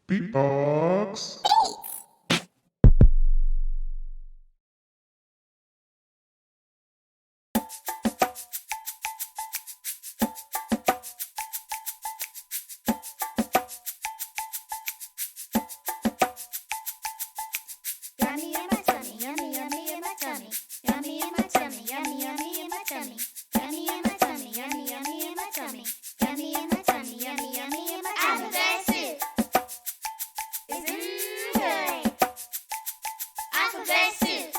Beatbox. Yummy in my tummy, yummy, yummy in my tummy. Yummy in my tummy, yummy, yummy in my tummy. Yummy in my tummy, yummy, yummy in my tummy. Yummy in my tummy, yummy, yummy in my tummy. Alphabet soup is good. Alphabet soup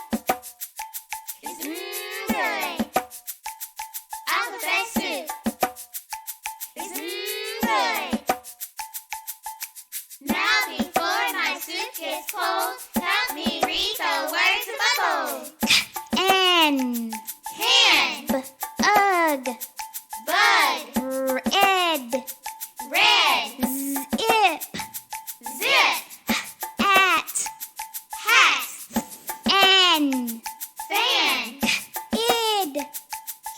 is good. Alphabet soup is good. Now before my soup gets cold, help me read the words of the bowl. N, Can, ug, bud, red, red, zip, zip, at, hat, N, fan, id,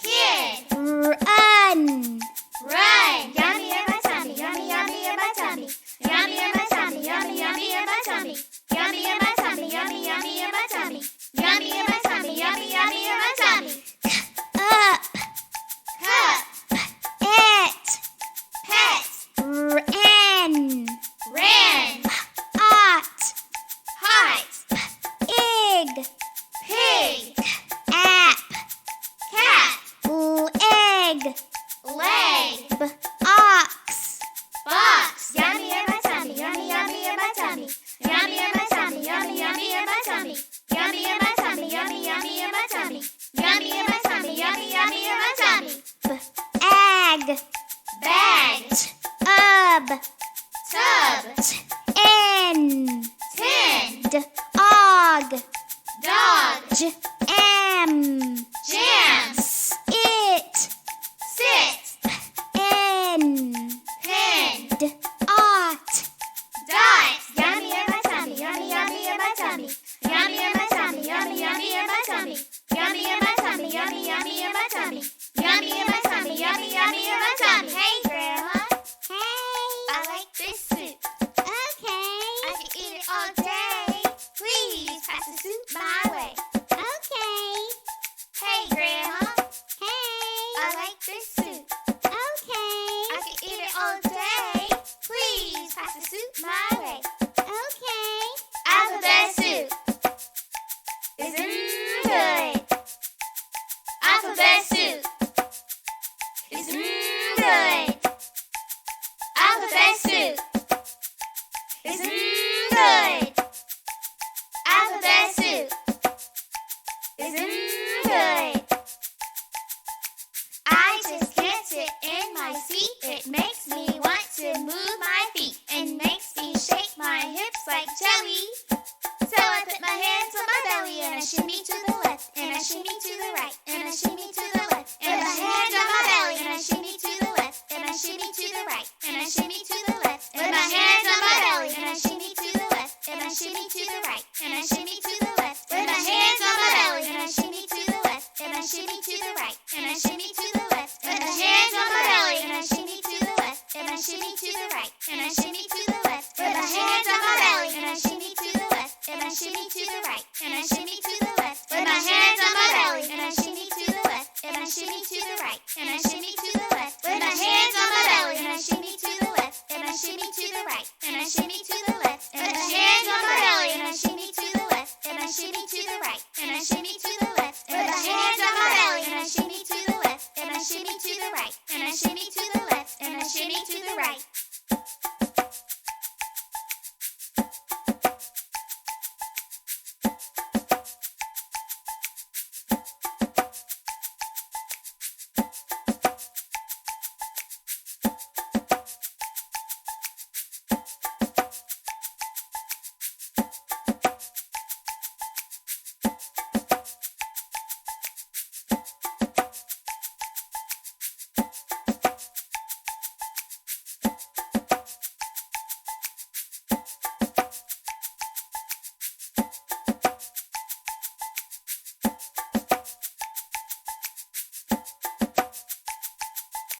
kid, run, run. Yummy in my tummy, yummy, yummy in my tummy. Yummy in my tummy, yummy, yummy in my tummy. Yummy in my tummy, yummy, yummy in my tummy. Yummy in my tummy, yummy, yummy in my tummy. up, Cup, et, pet, ran, ran, ot, hot, ig, pig, app, cat, leg, leg, ox, box. Yummy in my tummy, yummy, yummy in my tummy. Yummy in my tummy, yummy, yummy in my tummy. Yummy in my tummy, yummy, yummy in my tummy. Yummy in my tummy, yummy, yummy in my tummy. ag, Bag, tub, tub, n, tin, og, dog, am, jam, it, sit, n, pin, ot, dot. Yummy in my tummy, yummy, yummy in my tummy. Yummy in my tummy, yummy, yummy in my tummy. Yummy in my tummy, yummy, yummy in my tummy. Yummy in my tummy, yummy, yummy in my tummy. Hey, Grandma, hey, I like this soup. okay, I can eat it all day. Please pass the soup my way. okay, Hey, Grandma, hey, I like this soup. okay, I can eat it all day. Please pass the soup my way. okay, Alphabet soup is good. Alphabet soup is good. Alphabet soup is good. Alphabet soup is good. I just can't sit in my seat. It makes me want to move my feet and makes me shake my hips like jelly. So I put my hands on my belly and I shimmy to the left and I shimmy to the right and I shimmy to the left and my hands on my belly and I shimmy to the left and I shimmy to the right and I shimmy to the left and my hands on my belly and I shimmy to the left and I shimmy to the right and I shimmy to the left with my hands on my belly and I shimmy to the left and I shimmy to the right and I shimmy to the left with my hands on my belly and I shimmy to the left and I shimmy to the right and I shimmy to the left with my hands on my belly and I shimmy to the left and I shimmy to the right and I shimmy to the left with my hands on my belly and I shimmy to the left and I shimmy to the right and I shimmy to the left with my hands on my belly and I shimmy to the left and I shimmy to the right and I shimmy to the left and my hands on my belly and I shimmy to the left and I shimmy to the right and I shimmy to the left with my hands on my belly and I shimmy to the left and I shimmy to the right and I shimmy to the left and I shimmy to the right.